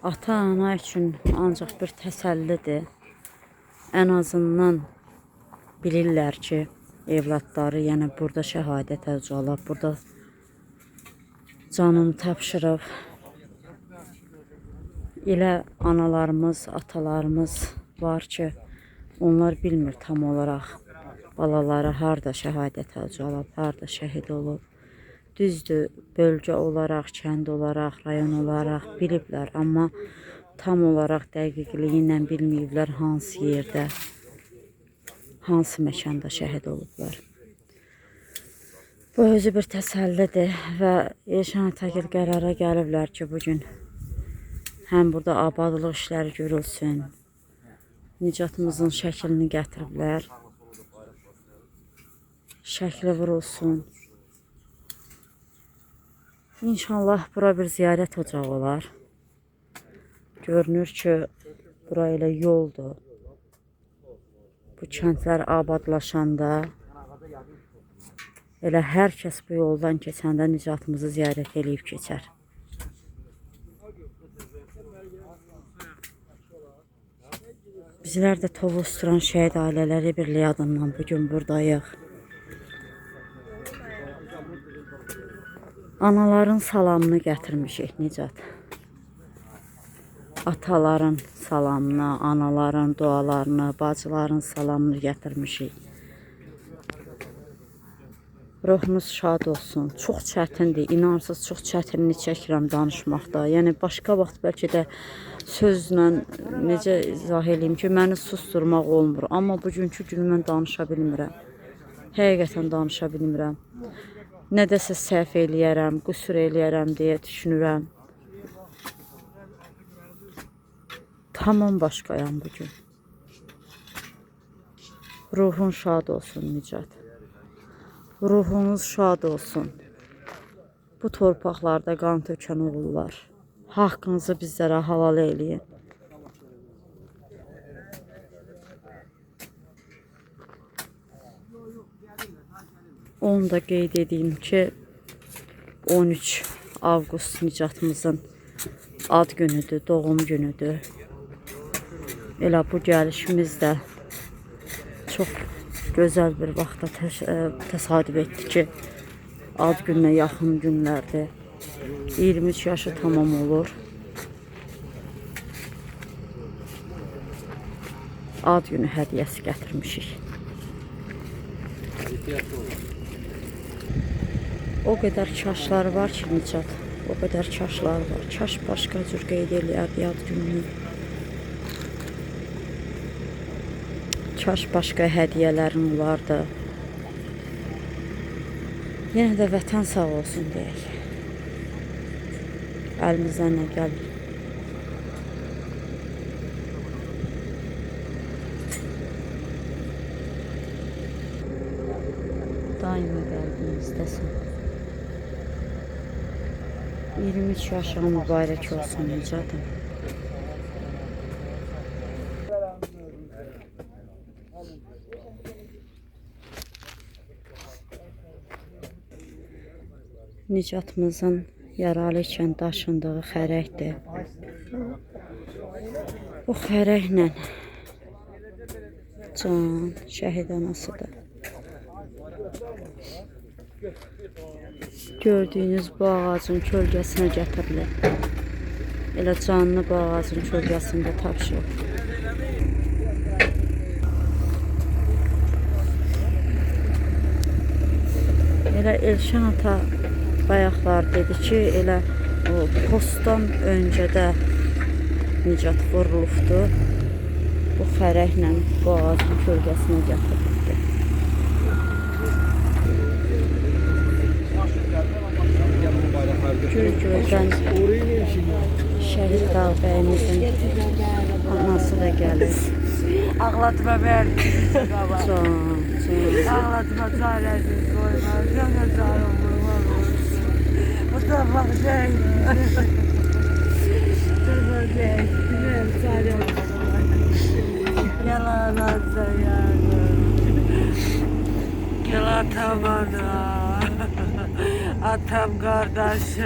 Ata-ana üçün ancaq bir təsəllidir. Ən azından bilirlər ki, evladları yəni burada şəhadətə ucalıb, burada canını tapşırıb. Elə analarımız, atalarımız var ki, onlar bilmir tam olaraq balaları harda şəhadətə ucalıb, harda şəhid olub. Düzdür, bölgə olaraq, kənd olaraq, rayon olaraq biliblər, amma tam olaraq dəqiqliyi ilə bilməyiblər hansı yerdə, hansı məkanda şəhid olublar. Bu özü bir təsəllidir və Elşən Atagil qərara gəliblər ki, bugün həm burada abadlıq işləri görülsün, Nicatımızın şəklini gətiriblər, şəkli vurulsun. İnşallah bura bir ziyarət ocağı olar. Görünür ki, bura elə yoldur. Bu kəndlər abadlaşanda elə hər kəs bu yoldan keçəndə Nicatımızı ziyarət edib keçər. Bizlər də Tovuz-Turan Şəhid Ailələri Birliyi adından bugün buradayıq. Anaların salamını gətirmişik Nicat. Ataların salamını, anaların dualarını, bacıların salamını gətirmişik. Ruhunuz şad olsun. Çox çətindir, inansız çox çətinlik çəkirəm danışmaqda. Yəni başqa vaxt bəlkə də sözlə necə izah edeyim ki, məni susturmaq olmur. Amma bugünkü gün mən danışa bilmirəm. Həqiqətən danışa bilmirəm. Nədəsə səhv eləyərəm, qüsur eləyərəm deyə düşünürəm. Tamam başqayam bugün. Ruhun şad olsun Nicat. Ruhunuz şad olsun. Bu torpaqlarda qan tökən oğullar. Haqqınızı bizlərə halal eləyin. Onu da qeyd edeyim ki, 13 Avqust Nicatımızın ad günüdür, doğum günüdür. Elə bu gəlişimiz də çox gözəl bir vaxtda təsadüf etdi ki, ad gününə yaxın günlərdir. 23 yaşı tamam olur. Ad günü hədiyyəsi gətirmişik. O qədər kaşlar var ki, Nicat, o qədər kaşlar var. Kaş başqa cür qeyd eləyərdi ad gününü. Kaş başqa hədiyyələrin olardı. Yenə də vətən sağ olsun deyək. Əlimizdən nə gəlir? Daima qəlbimizdəsən. 23 yaşına mübarək olsun Nicadım. Nicatımızın yaralı ikən daşındığı xərəkdir. Bu xərəklə can şəhid anasıdır. Gördüyünüz bu ağacın kölgəsinə gətirilir. Elə canını bu ağacın kölgəsində tapşırır. Elə Elşən ata bayaqlar dedi ki, elə o postdan öncə də Nicat vurulubdu. Bu xərəklə bu ağacın kölgəsinə gətirildi. Gül-güldən Şəhid Dağbəyimizin anası da gəlir. Ağlatma bəni. Can. Ağlatma çarəsiz qoyma. Canı canım vurmaz olsun. Mustafa şey. Mustafa şey. Güzel çarəsiz. Yalan atsa yardım. Yalan tamana. Atam, kardeşim.